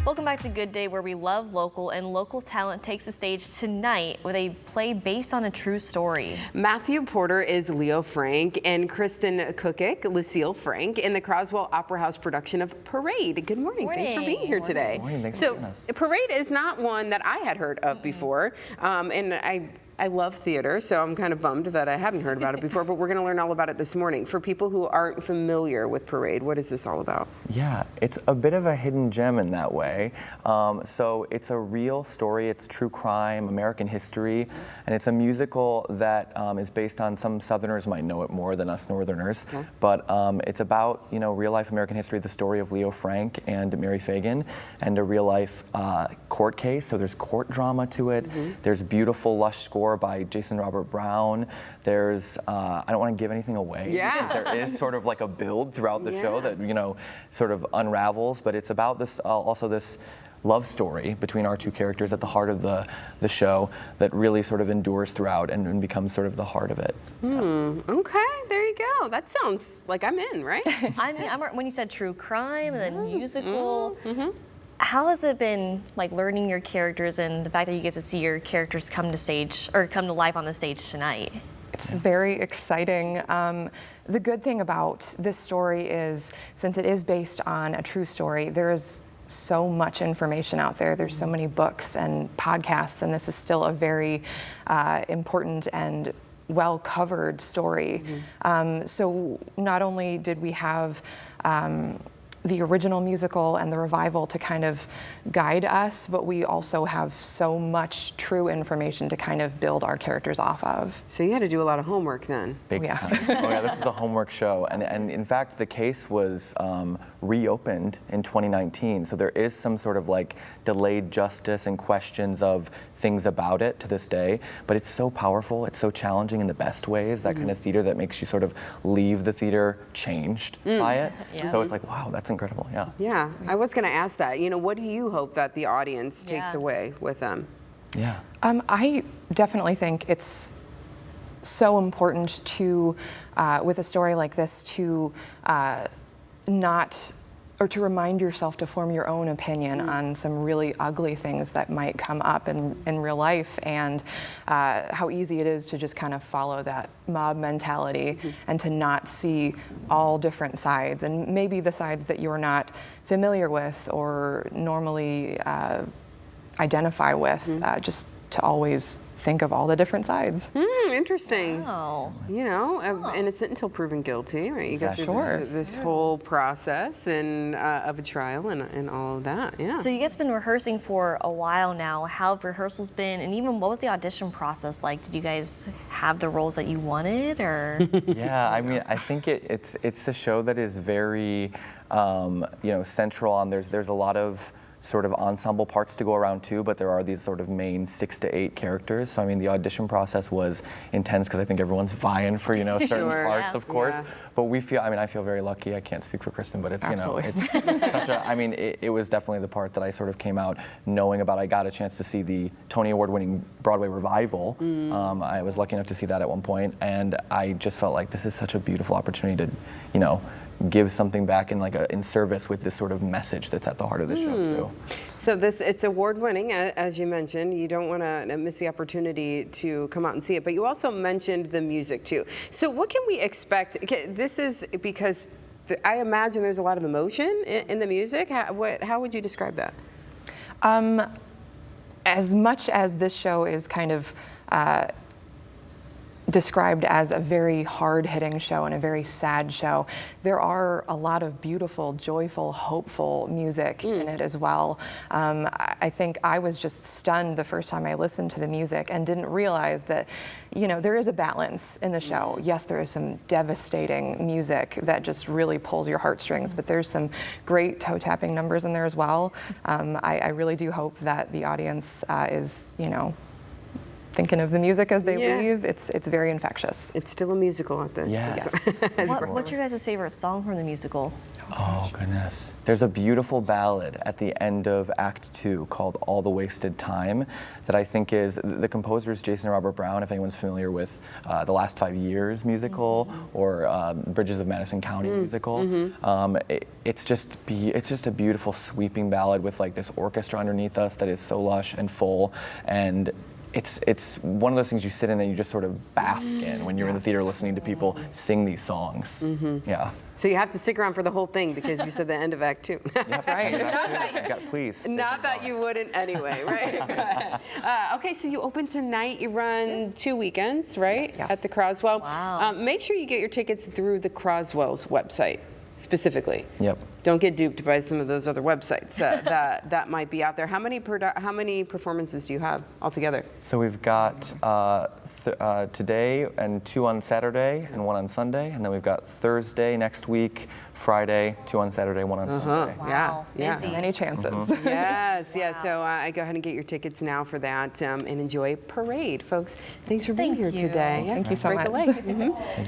Welcome back to Good Day, where we love local, and local talent takes the stage tonight with a play based on a true story. Matthew Porter is Leo Frank, and Kristin Kukic, Lucille Frank, in the Croswell Opera House production of Parade. Good morning. Thanks for being here today. Good morning. Thanks so, for joining us. Parade is not one that I had heard of before, and I love theater, so I'm kind of bummed that I haven't heard about it before, but we're going to learn all about it this morning. For people who aren't familiar with Parade, what is this all about? Yeah, it's a bit of a hidden gem in that way. So it's a real story. It's true crime, American history, and it's a musical that is based on, some Southerners might know it more than us Northerners, but it's about, real life American history, the story of Leo Frank and Mary Fagan, and a real life court case. So there's court drama to it. There's beautiful, lush score by Jason Robert Brown. There's, I don't want to give anything away. Because there is sort of like a build throughout the show that, sort of unravels, but it's about this, also this love story between our two characters at the heart of the show that really sort of endures throughout and becomes sort of the heart of it. Okay, there you go. That sounds like I'm in, right? I mean, when you said true crime and then musical, how has it been like learning your characters and the fact that you get to see your characters come to stage or come to life on the stage tonight? It's very exciting. The good thing about this story is, since it is based on a true story, there is so much information out there. There's so many books and podcasts, and this is still a very important and well-covered story. So not only did we have the original musical and the revival to kind of guide us, but we also have so much true information to kind of build our characters off of. So you had to do a lot of homework then. Big time. Oh yeah, this is a homework show. And in fact, the case was reopened in 2019. So there is some sort of like delayed justice and questions of things about it to this day. But it's so powerful, it's so challenging in the best ways, that kind of theater that makes you sort of leave the theater changed by it. So it's like, wow, that's incredible, Yeah, I was gonna ask that. What do you hope that the audience takes away with them? Yeah. I definitely think it's so important to, with a story like this, to to remind yourself to form your own opinion on some really ugly things that might come up in real life, and how easy it is to just kind of follow that mob mentality and to not see all different sides, and maybe the sides that you're not familiar with or normally identify with, just to always think of all the different sides. Interesting. Wow. Innocent until proven guilty, right? You got through this whole process and of a trial and all of that. Yeah. So you guys have been rehearsing for a while now. How have rehearsals been, and even what was the audition process like? Did you guys have the roles that you wanted, or? Yeah, I mean, I think it's a show that is very, central on. There's a lot of sort of ensemble parts to go around too, but there are these sort of main 6 to 8 characters. So I mean, the audition process was intense because I think everyone's vying for certain parts, of course. But I feel very lucky. I can't speak for Kristin, but it's it's such a. I mean, it was definitely the part that I sort of came out knowing about. I got a chance to see the Tony Award-winning Broadway revival. I was lucky enough to see that at one point, and I just felt like this is such a beautiful opportunity to, give something back in service with this sort of message that's at the heart of the show too. So it's award-winning, as you mentioned. You don't want to miss the opportunity to come out and see it, but you also mentioned the music too. So what can we expect? This is because I imagine there's a lot of emotion in the music. How would you describe that? As much as this show is kind of described as a very hard-hitting show and a very sad show, there are a lot of beautiful, joyful, hopeful music in it as well. I think I was just stunned the first time I listened to the music and didn't realize that, there is a balance in the show. Yes, there is some devastating music that just really pulls your heartstrings, but there's some great toe-tapping numbers in there as well. I really do hope that the audience is, thinking of the music as they Yeah. leave. It's very infectious. It's still a musical at the Yes. What's your guys' favorite song from the musical? Oh, goodness. There's a beautiful ballad at the end of Act 2 called All the Wasted Time that I think is, the composer is Jason Robert Brown, if anyone's familiar with the Last 5 Years musical or Bridges of Madison County musical. It's just a beautiful sweeping ballad with like this orchestra underneath us that is so lush and full, and it's one of those things you sit in and you just sort of bask in when you're in the theater listening to people sing these songs. Yeah. So you have to stick around for the whole thing because you said the end of Act 2. That's right. Please. stick Not that around. you wouldn't anyway, right? Okay, so you open tonight. You run 2 weekends, right? Yes. At the Croswell. Wow. Make sure you get your tickets through the Croswell's website specifically. Yep. Don't get duped by some of those other websites that might be out there. How many performances do you have altogether? So we've got today and 2 on Saturday and 1 on Sunday, and then we've got Thursday next week, Friday, 2 on Saturday, 1 on Sunday. Wow, Yeah. busy. Many chances. Yes, yes. So go ahead and get your tickets now for that and enjoy Parade, folks. Thanks for being Thank here you. today. Thank you so Break a much. leg.